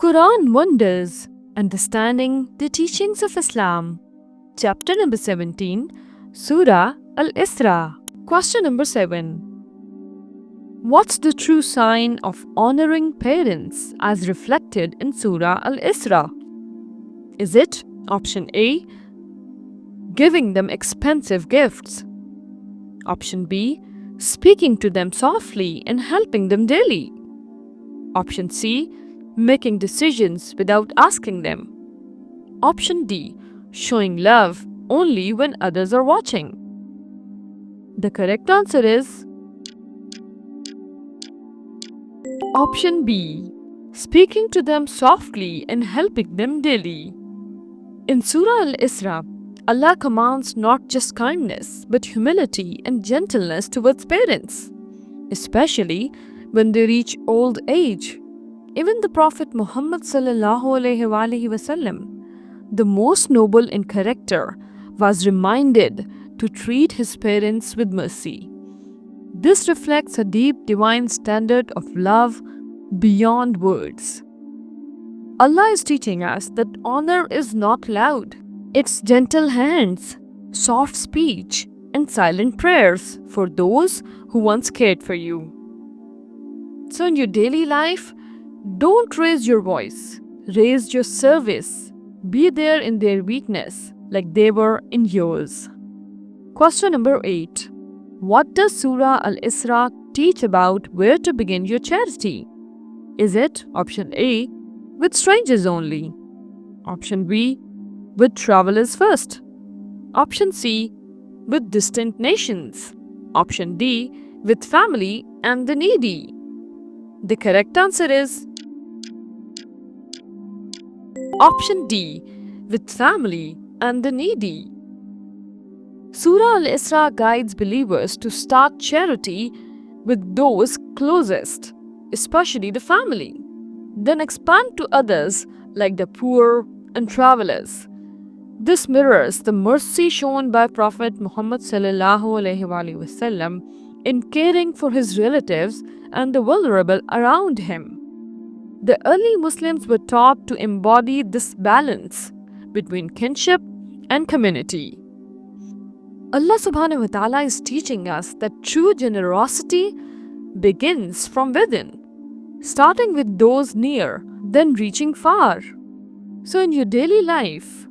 Quran Wonders, Understanding the Teachings of Islam. Chapter number 17, Surah Al-Isra. Question number 7. What's the true sign of honoring parents as reflected in Surah Al-Isra? Is it option A, giving them expensive gifts? Option B, speaking to them softly and helping them daily? Option C, making decisions without asking them? Option D, showing love only when others are watching? The correct answer is option B, speaking to them softly and helping them daily. In Surah Al-Isra, Allah commands not just kindness but humility and gentleness towards parents, especially when they reach old age. Even the Prophet Muhammad ﷺ, the most noble in character, was reminded to treat his parents with mercy. This reflects a deep divine standard of love beyond words. Allah is teaching us that honor is not loud. It's gentle hands, soft speech, and silent prayers for those who once cared for you. So in your daily life, don't raise your voice, raise your service. Be there in their weakness like they were in yours. Question number 8. What does Surah Al-Isra teach about where to begin your charity? Is it option A, with strangers only? Option B, with travelers first? Option C, with distant nations? Option D, with family and the needy? The correct answer is option D, with family and the needy. Surah Al-Isra guides believers to start charity with those closest, especially the family, then expand to others like the poor and travelers. This mirrors the mercy shown by Prophet Muhammad ﷺ in caring for his relatives and the vulnerable around him. The early Muslims were taught to embody this balance between kinship and community. Allah subhanahu wa ta'ala is teaching us that true generosity begins from within, starting with those near, then reaching far. So in your daily life,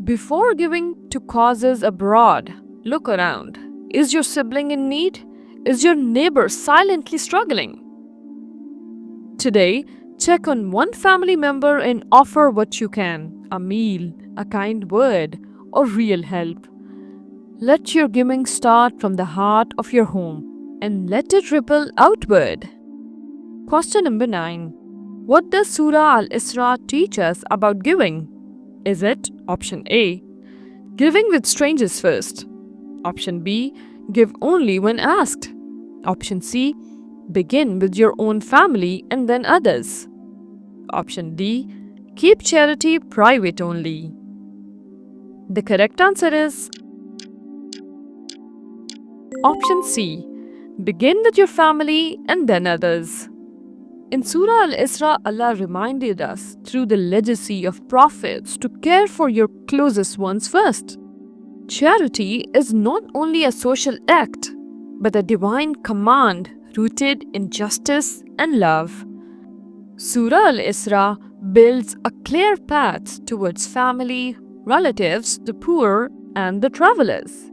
before giving to causes abroad, look around. Is your sibling in need? Is your neighbor silently struggling? Today, check on one family member and offer what you can, a meal, a kind word, or real help. Let your giving start from the heart of your home and let it ripple outward. Question number 9. What does Surah Al-Isra teach us about giving? Is it option A, giving with strangers first? Option B, give only when asked? Option C, begin with your own family and then others? Option D, keep charity private only? The correct answer is option C, begin with your family and then others. In Surah Al-Isra, Allah reminded us through the legacy of prophets to care for your closest ones first. Charity is not only a social act, but a divine command rooted in justice and love. Surah Al-Isra builds a clear path towards family, relatives, the poor, and the travelers.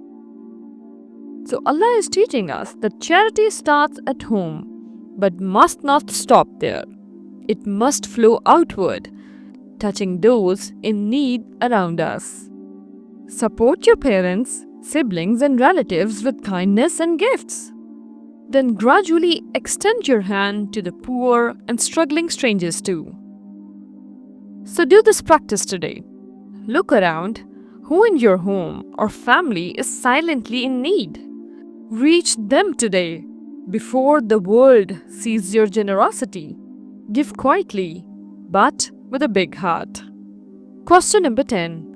So Allah is teaching us that charity starts at home, but must not stop there. It must flow outward, touching those in need around us. Support your parents, siblings, and relatives with kindness and gifts. Then gradually extend your hand to the poor and struggling strangers too. So do this practice today. Look around. Who in your home or family is silently in need? Reach them today before the world sees your generosity. Give quietly, but with a big heart. Question number 10.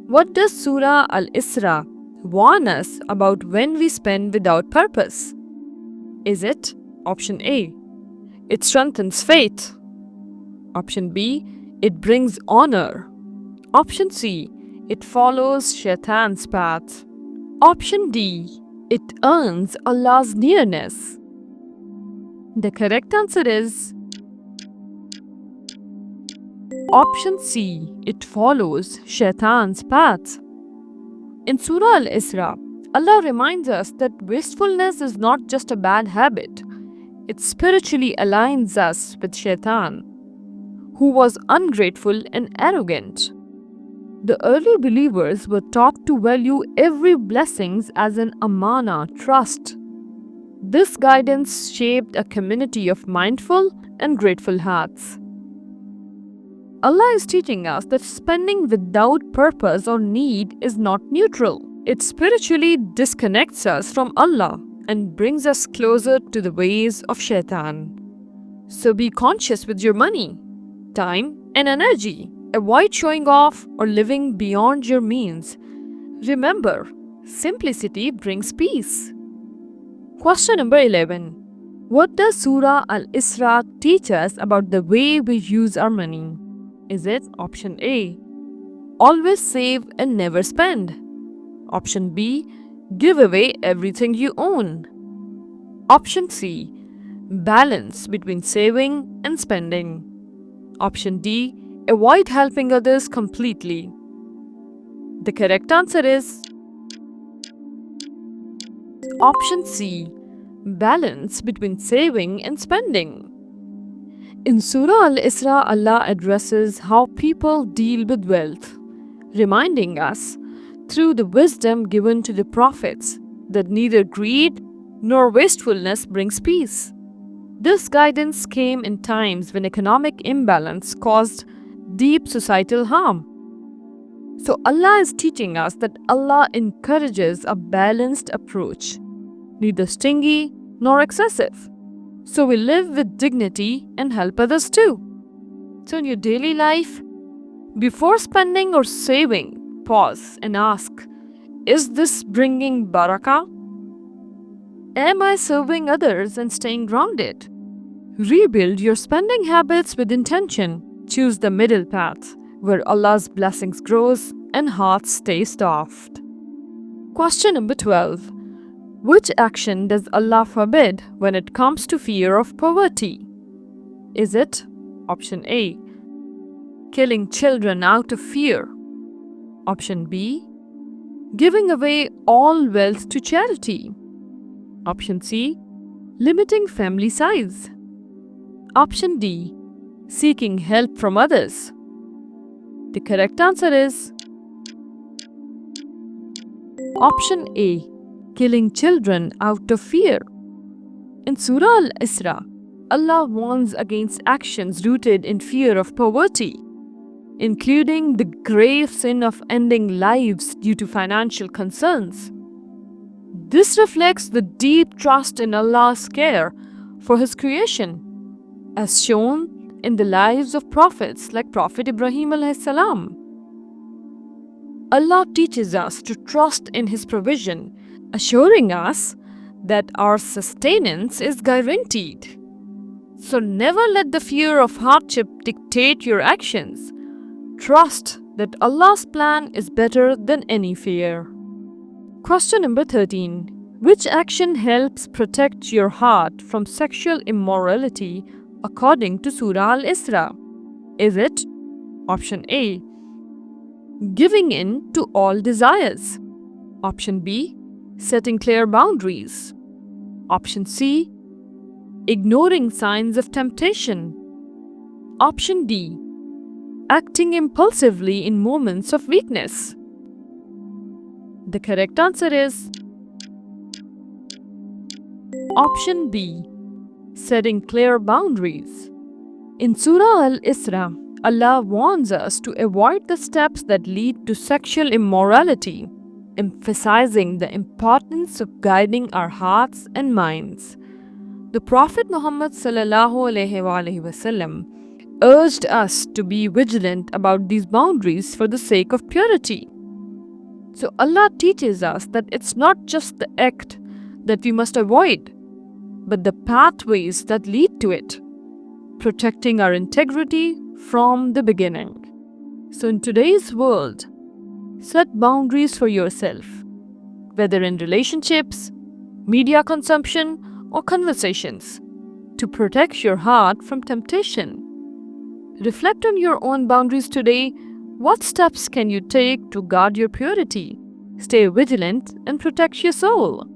What does Surah Al-Isra warn us about when we spend without purpose? Is it option A, it strengthens faith? Option B, it brings honor. Option C, it follows shaitan's path. Option D, it earns Allah's nearness. The correct answer is Option C, it follows shaitan's path. In Surah Al-Isra, Allah reminds us that wastefulness is not just a bad habit, it spiritually aligns us with shaitan, who was ungrateful and arrogant. The early believers were taught to value every blessing as an amana, trust. This guidance shaped a community of mindful and grateful hearts. Allah is teaching us that spending without purpose or need is not neutral. It spiritually disconnects us from Allah and brings us closer to the ways of shaitan. So be conscious with your money, time, and energy. Avoid showing off or living beyond your means. Remember, simplicity brings peace. Question number 11. What does Surah Al-Isra teach us about the way we use our money? Is it option A, always save and never spend? Option B, give away everything you own? Option C, balance between saving and spending? Option D, avoid helping others completely? The correct answer is Option C, balance between saving and spending. In Surah Al-Isra, Allah addresses how people deal with wealth, reminding us through the wisdom given to the prophets that neither greed nor wastefulness brings peace. This guidance came in times when economic imbalance caused deep societal harm. So Allah is teaching us that Allah encourages a balanced approach, neither stingy nor excessive. So we live with dignity and help others too. So in your daily life, before spending or saving, pause and ask, is this bringing barakah? Am I serving others and staying grounded? Rebuild your spending habits with intention. Choose the middle path, where Allah's blessings grows and hearts stay soft. Question number 12. Which action does Allah forbid when it comes to fear of poverty? Is it option A, killing children out of fear? Option B, giving away all wealth to charity? Option C, limiting family size? Option D, seeking help from others? The correct answer is Option A, killing children out of fear. In Surah Al-Isra, Allah warns against actions rooted in fear of poverty, including the grave sin of ending lives due to financial concerns. This reflects the deep trust in Allah's care for His creation, as shown in the lives of prophets like Prophet Ibrahim alayhi salam. Allah teaches us to trust in His provision, assuring us that our sustenance is guaranteed. So never let the fear of hardship dictate your actions. Trust that Allah's plan is better than any fear. Question number 13. Which action helps protect your heart from sexual immorality according to Surah Al-Isra? Is it option A, giving in to all desires? Option B, setting clear boundaries? Option C, ignoring signs of temptation? Option D, acting impulsively in moments of weakness? The correct answer is Option B, setting clear boundaries. In Surah Al-Isra, Allah warns us to avoid the steps that lead to sexual immorality, emphasizing the importance of guiding our hearts and minds. The Prophet Muhammad ﷺ urged us to be vigilant about these boundaries for the sake of purity. So Allah teaches us that it's not just the act that we must avoid, but the pathways that lead to it. protecting our integrity from the beginning. So, in today's world, set boundaries for yourself, whether in relationships, media consumption, or conversations, to protect your heart from temptation. Reflect on your own boundaries today. What steps can you take to guard your purity? Stay vigilant and protect your soul.